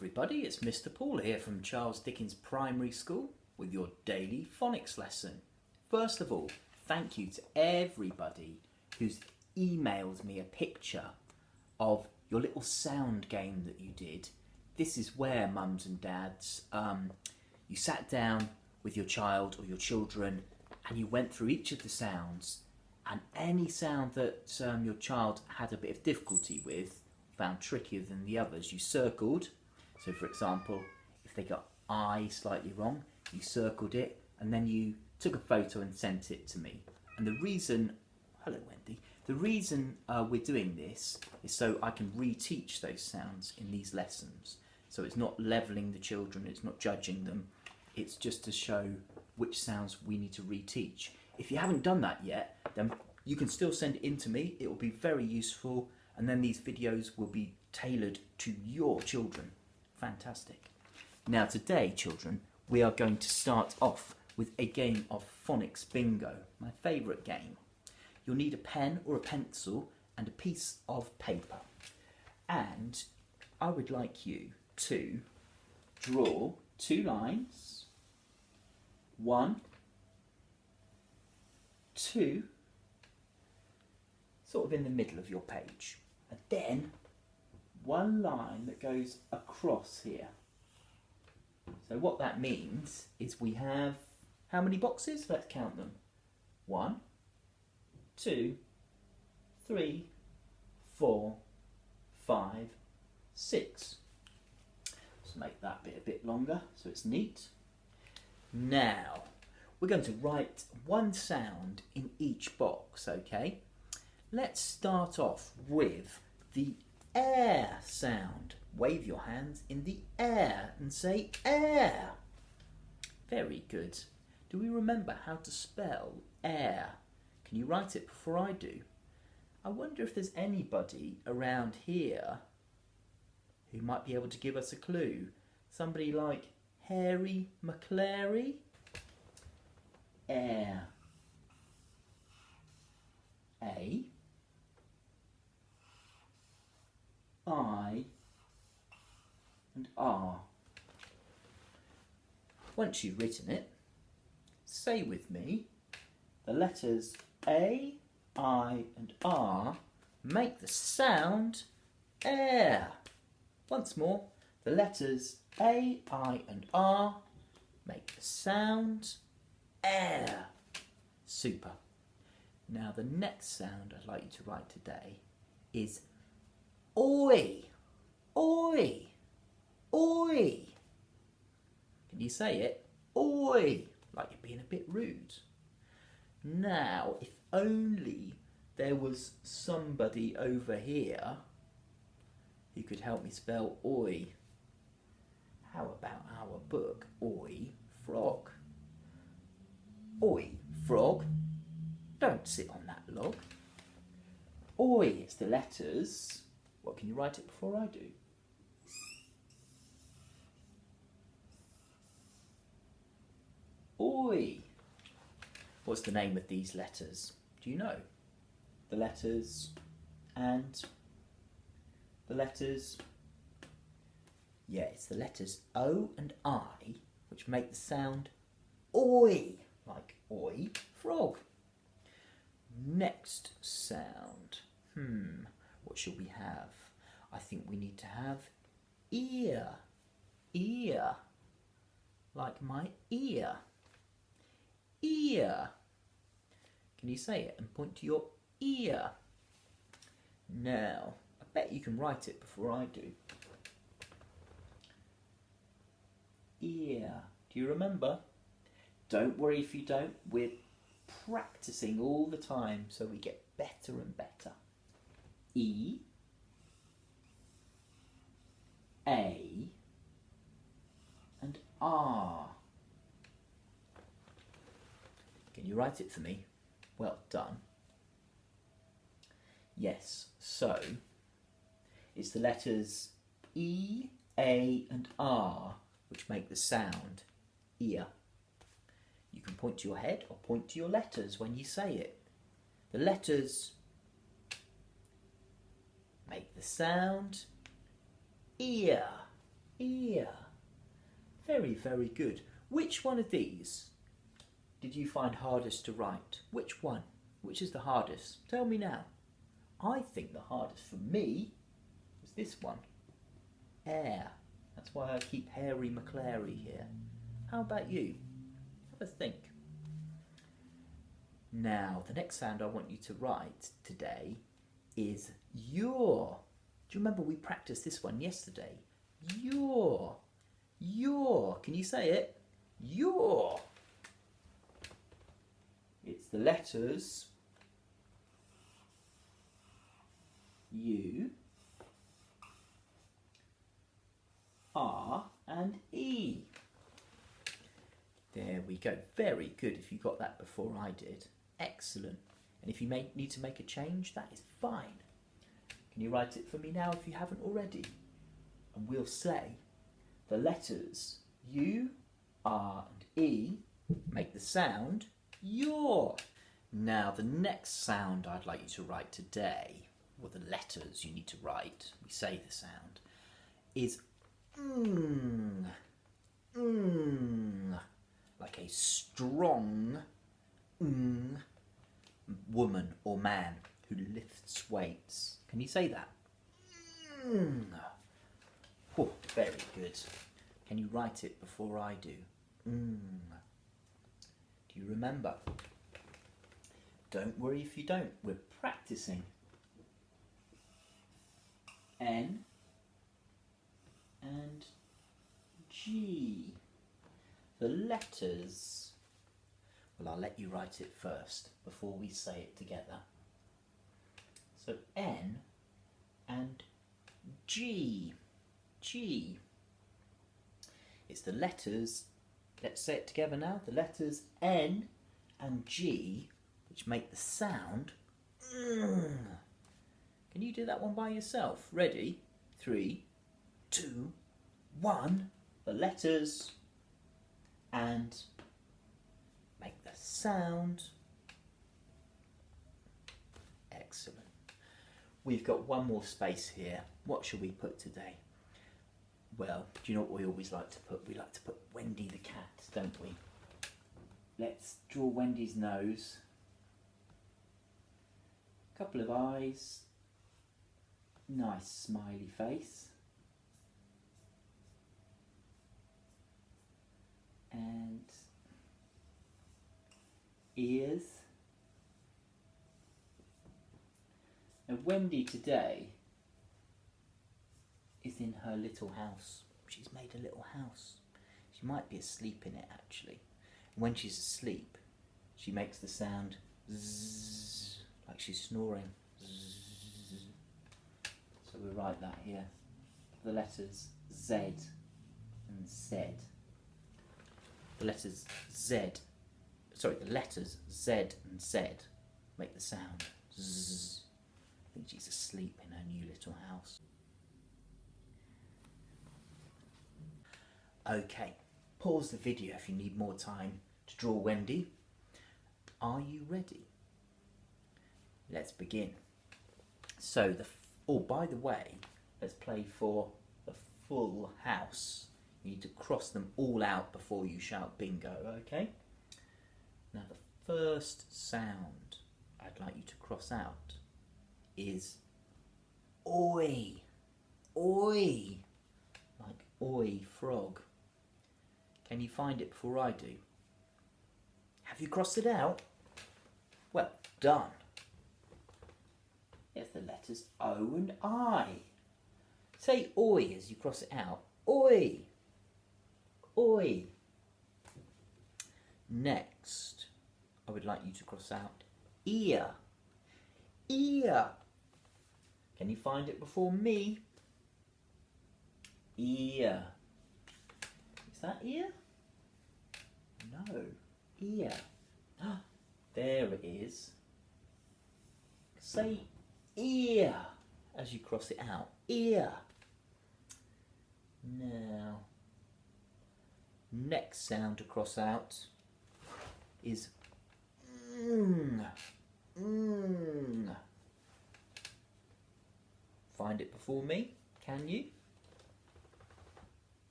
everybody, it's Mr. Paul here from Charles Dickens Primary School with your daily phonics lesson. First of all, thank you to everybody who's emailed me a picture of your little sound game that you did. This is where mums and dads, you sat down with your child or your children and you went through each of the sounds, and any sound that your child had a bit of difficulty with, found trickier than the others, you circled. So for example, if they got I slightly wrong, you circled it and then you took a photo and sent it to me. And the reason, hello Wendy, the reason we're doing this is so I can reteach those sounds in these lessons. So it's not levelling the children, it's not judging them, it's just to show which sounds we need to reteach. If you haven't done that yet, then you can still send it in to me, it will be very useful, and then these videos will be tailored to your children. Fantastic. Now today, children, we are going to start off with a game of Phonics Bingo, my favourite game. You'll need a pen or a pencil and a piece of paper. And I would like you to draw two lines, 1, 2, sort of in the middle of your page, and then one line that goes across here. So what that means is we have how many boxes? Let's count them. 1, 2, 3, 4, 5, 6. Let's make that bit a bit longer so it's neat. Now we're going to write one sound in each box, okay? Let's start off with the air sound. Wave your hands in the air and say air. Very good. Do we remember how to spell air? Can you write it before I do? I wonder if there's anybody around here who might be able to give us a clue. Somebody like Harry McClary? Air. A. I and R. Once you've written it, say with me, the letters A, I and R make the sound air. Once more, the letters A, I and R make the sound air. Super. Now the next sound I'd like you to write today is oi, oi, oi. Can you say it? Oi, like you're being a bit rude. Now, if only there was somebody over here who could help me spell oi. How about our book, Oi, Frog? Oi, frog, don't sit on that log. Oi is the letters. What, can you write it before I do? Oi. What's the name of these letters? Do you know? The letters and the letters. Yeah, it's the letters O and I which make the sound oi, like oi, frog. Next sound. What shall we have? I think we need to have ear. Ear. Like my ear. Ear. Can you say it and point to your ear? Now, I bet you can write it before I do. Ear. Do you remember? Don't worry if you don't. We're practicing all the time so we get better and better. E, A and R. Can you write it for me? Well done. Yes, so it's the letters E, A and R which make the sound ear. You can point to your head or point to your letters when you say it. The letters make the sound ear. ear. Very, very good. Which one of these did you find hardest to write? Which one? Which is the hardest? Tell me now. I think the hardest for me was this one. Air. That's why I keep Hairy McClary here. How about you? Have a think. Now, the next sound I want you to write today is your. Do you remember we practiced this one yesterday? Your. Your. Can you say it? Your. It's the letters U, R and E. There we go. Very good if you got that before I did. Excellent. And if you need to make a change, that is fine. Can you write it for me now if you haven't already? And we'll say the letters U, R and E make the sound your. Now the next sound I'd like you to write today, or the letters you need to write, we say the sound, is like a strong woman or man who lifts weights. Can you say that? Oh, very good. Can you write it before I do? Do you remember? Don't worry if you don't. We're practicing. N and G. The letters. Well, I'll let you write it first before we say it together. So N and G. G. It's the letters. Let's say it together now. The letters N and G, which make the sound. Can you do that one by yourself? Ready? 3, 2, 1. The letters and make the sound. Excellent. We've got one more space here. What shall we put today? Well, do you know what we always like to put? We like to put Wendy the cat, don't we? Let's draw Wendy's nose. A couple of eyes. Nice smiley face. And ears. Now Wendy today is in her little house. She's made a little house. She might be asleep in it actually. When she's asleep, she makes the sound zzz, like she's snoring. Zzz. So we'll write that here. The letters Z and Z. The letters Z and Z make the sound zzz. I think she's asleep in her new little house. Okay, pause the video if you need more time to draw Wendy. Are you ready? Let's begin. So, by the way, let's play for the full house. You need to cross them all out before you shout bingo, okay? Now the first sound I'd like you to cross out is oi. Oi. Like oi, frog. Can you find it before I do? Have you crossed it out? Well done. There's the letters O and I. Say oi as you cross it out. Oi. Oi. Next, I would like you to cross out ear. Ear. Can you find it before me? Ear. Is that ear? No. Ear. There it is. Say ear as you cross it out. Ear. Now, next sound to cross out is Find it before me, can you?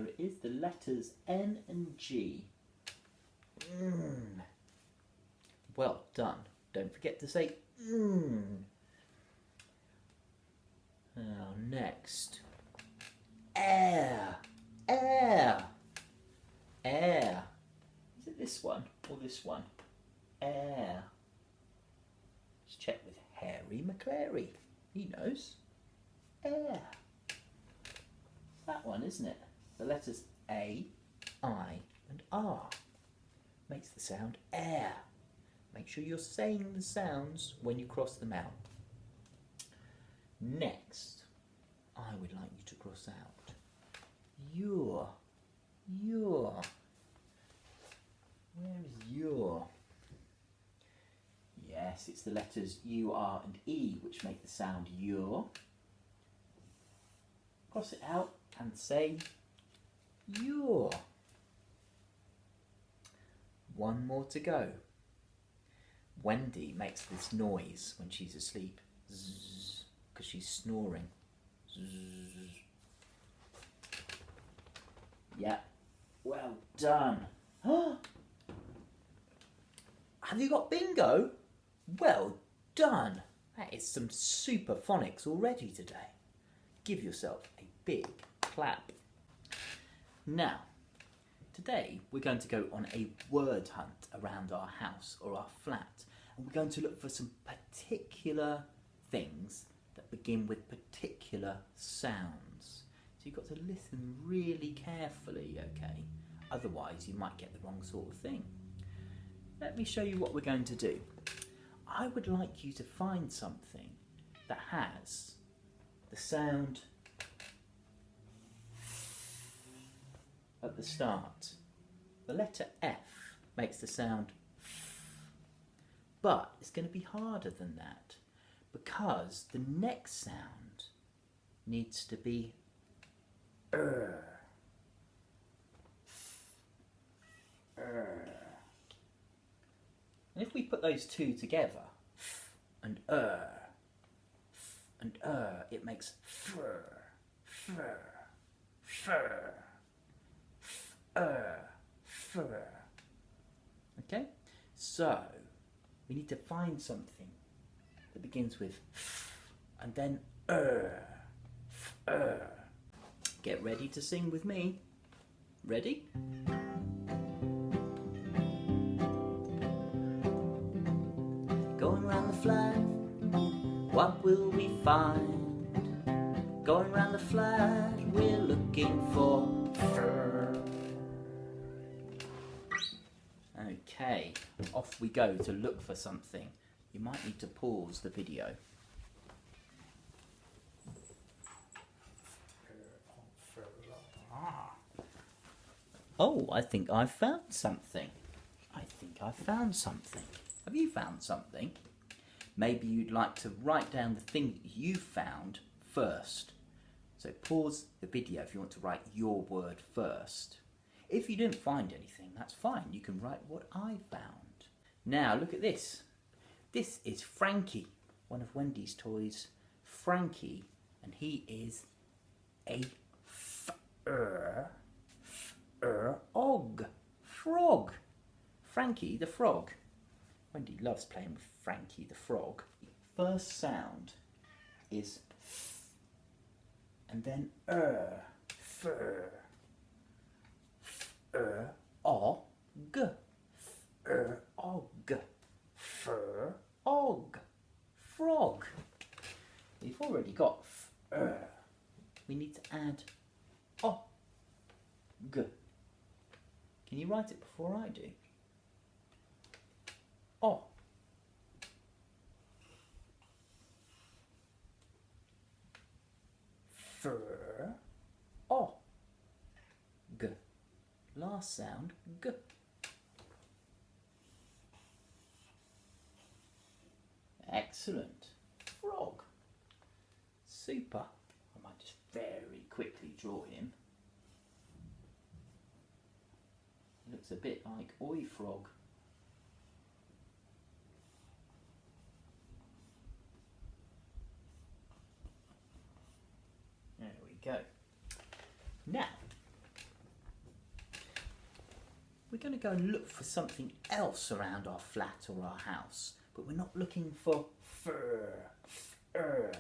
There it is, the letters N and G. Well done. Don't forget to say Now next, air, air, air. Is it this one or this one? Air. Let's check with Harry McClary. He knows. Air. That one, isn't it? The letters A, I and R makes the sound air. Make sure you're saying the sounds when you cross them out. Next, I would like you to cross out your. Where is your? Yes, it's the letters U, R and E which make the sound your. Cross it out and say your. One more to go. Wendy makes this noise when she's asleep, because she's snoring. Zzz. Yeah, well done. Have you got bingo? Well done. That is some super phonics already today. Give yourself a big clap. Now, today we're going to go on a word hunt around our house or our flat, and we're going to look for some particular things that begin with particular sounds. So you've got to listen really carefully, okay? Otherwise you might get the wrong sort of thing. Let me show you what we're going to do. I would like you to find something that has the sound at the start. The letter F makes the sound but it's going to be harder than that because the next sound needs to be And if we put those two together, and it makes fur. Okay, so we need to find something that begins with and then Get ready to sing with me. Ready? Going round the flag, what will we find? Going round the flag, we're looking for fur. Okay, off we go to look for something. You might need to pause the video. Oh, I think I've found something. Have you found something? Maybe you'd like to write down the thing that you found first. So pause the video if you want to write your word first. If you didn't find anything, that's fine. You can write what I found. Now look at this. This is Frankie, one of Wendy's toys. Frankie, and he is a frog. Frankie the frog. Wendy loves playing with Frankie the frog. First sound is f, and then fur, og, fur, og, frog. We've already got we need to add og. Can you write it before I do? O. Fur. O. G. Last sound, G. Excellent. Frog. Super. I might just very quickly draw him. He looks a bit like Oi Frog. There we go. Now, we're going to go and look for something else around our flat or our house, but we're not looking for fur. We're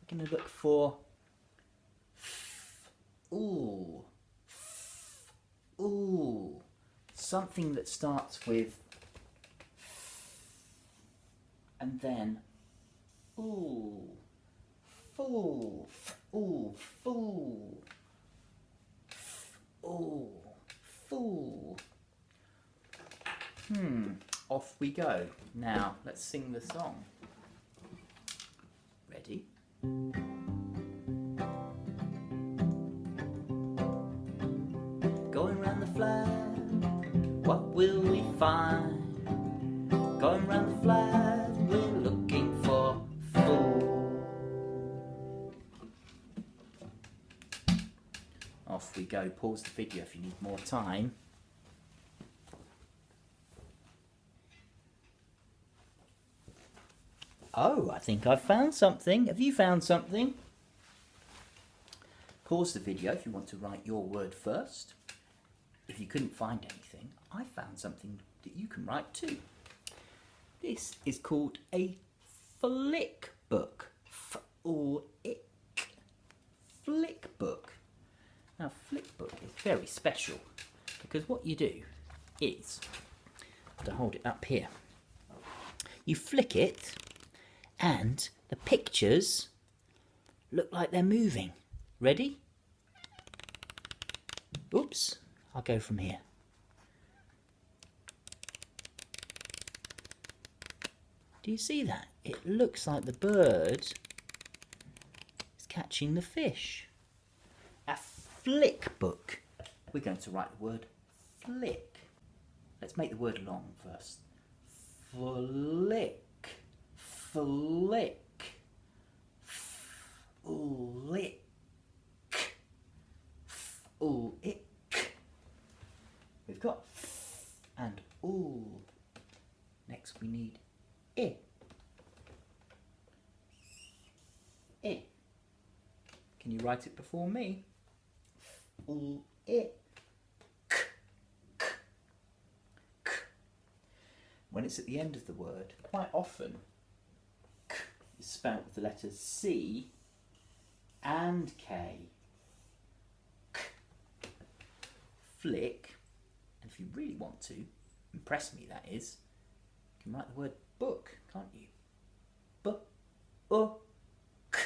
going to look for ooh, ooh, something that starts with and then ooh, fool, ooh, fool, ooh, fool. Off we go. Now let's sing the song. Ready? Going round the flat, what will we find? Going round the flat, we're looking for fool. Off we go. Pause the video if you need more time. Oh, I think I've found something. Have you found something? Pause the video if you want to write your word first. If you couldn't find anything, I found something that you can write too. This is called a Flickbook. F-O-I-C. Flickbook. Now, Flickbook is very special because what you do is, to hold it up here, you flick it and the pictures look like they're moving. Ready? Oops, I'll go from here. Do you see that? It looks like the bird is catching the fish. A Flickbook. We're going to write the word flick. Let's make the word long first. Flick. Flick. Flick. Flick. We've got f and ooh. Next we need I. I. Can you write it before me? Ooh, I. K. K. K. When it's at the end of the word, quite often K is spelt with the letters C and K. K. Flick. And if you really want to, impress me that is, you can write the word book, can't you? B-o-k.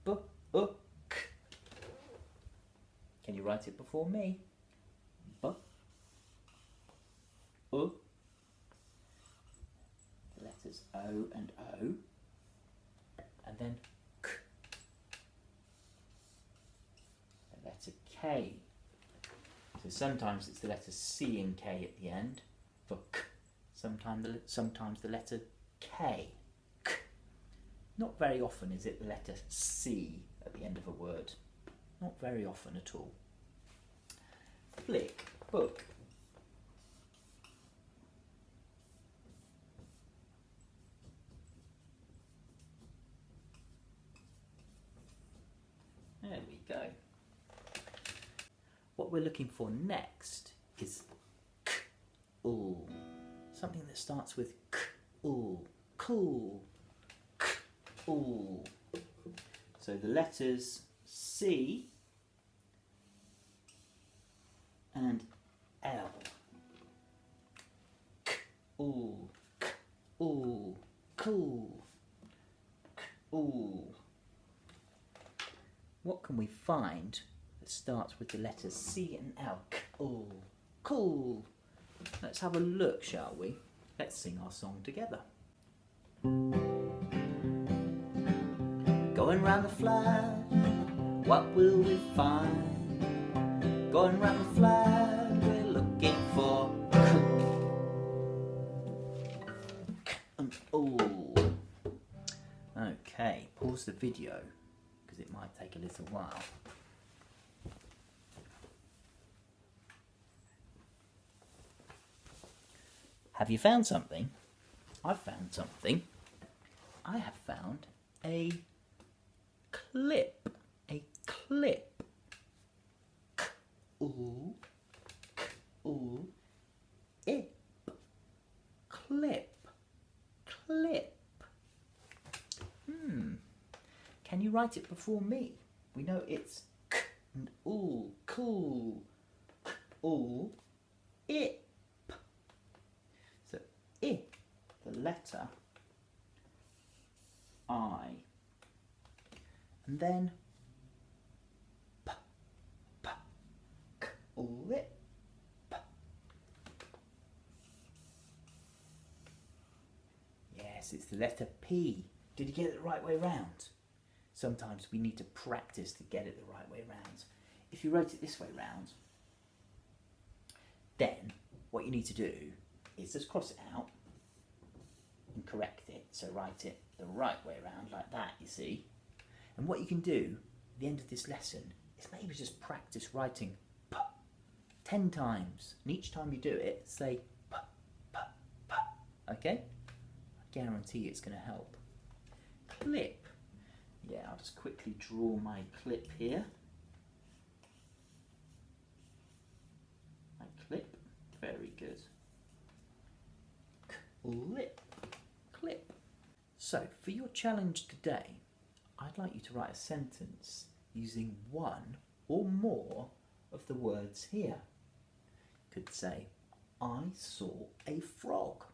B-o-k. Can you write it before me? B-o. The letters O and O. And then K. The letter K. So sometimes it's the letter C and K at the end for K. Sometimes the letter K. K. Not very often is it the letter C at the end of a word. Not very often at all. Flick, book. There we go. What we're looking for next is k, ooh. Something that starts with k, ooh, cool, k, ooh. So the letters C and L. K, ooh, cool, k, ooh. What can we find that starts with the letters C and L? K, ooh, cool. Let's have a look, shall we? Let's sing our song together. Going round the flat, what will we find? Going round the flat, we're looking for k and ooh. Okay, pause the video because it might take a little while. Have you found something? I've found something. I have found a clip. A clip. K, ooh, write it before me. We know it's k and ool, cool, k, ool, ip. So I, the letter I, and then p, p, k, ool, ip. Yes, it's the letter P. Did you get it the right way round? Sometimes we need to practice to get it the right way round. If you wrote it this way round, then what you need to do is just cross it out and correct it. So write it the right way round, like that, you see. And what you can do at the end of this lesson is maybe just practice writing P 10 times. And each time you do it, say P, P, P. Okay? I guarantee it's going to help. Clip. Yeah, I'll just quickly draw my clip here. My clip. Very good. Clip. Clip. So, for your challenge today, I'd like you to write a sentence using one or more of the words here. You could say, I saw a frog.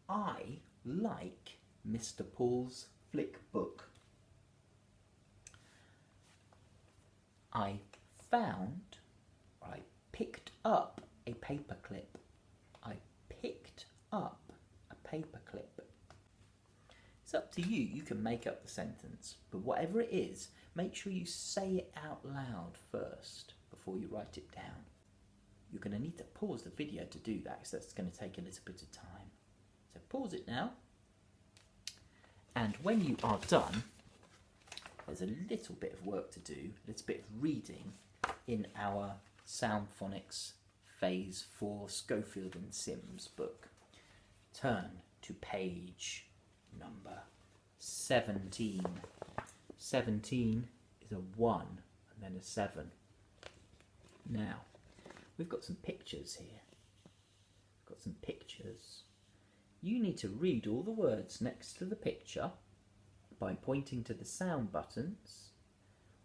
I like Mr. Paul's Flickbook. I found, or I picked up a paperclip. I picked up a paperclip. It's up to you. You can make up the sentence, but whatever it is, make sure you say it out loud first before you write it down. You're going to need to pause the video to do that, so that's going to take a little bit of time. So pause it now. And when you are done, there's a little bit of work to do, a little bit of reading in our Sound Phonics Phase 4 Schofield and Sims book. Turn to page number 17. 17 is a 1 and then a 7. Now, we've got some pictures here. We've got some pictures. You need to read all the words next to the picture by pointing to the sound buttons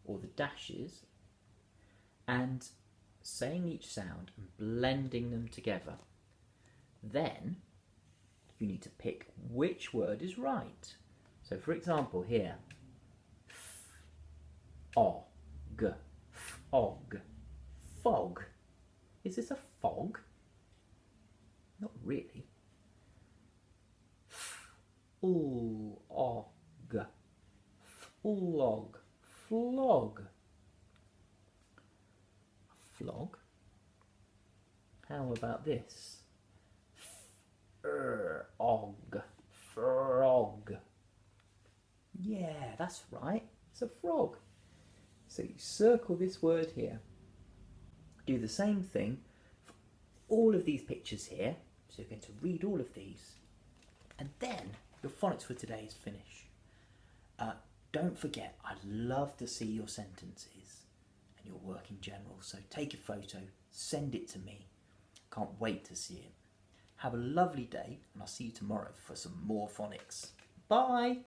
or the dashes and saying each sound and blending them together. Then you need to pick which word is right. So for example here, og, fog, fog. Is this a fog? Not really. Flog, flog, flog. Flog. How about this? Frog, frog. Yeah, that's right. It's a frog. So you circle this word here. Do the same thing for all of these pictures here. So you're going to read all of these. And then your phonics for today is finished. Don't forget, I'd love to see your sentences and your work in general. So take a photo, send it to me. Can't wait to see it. Have a lovely day, and I'll see you tomorrow for some more phonics. Bye!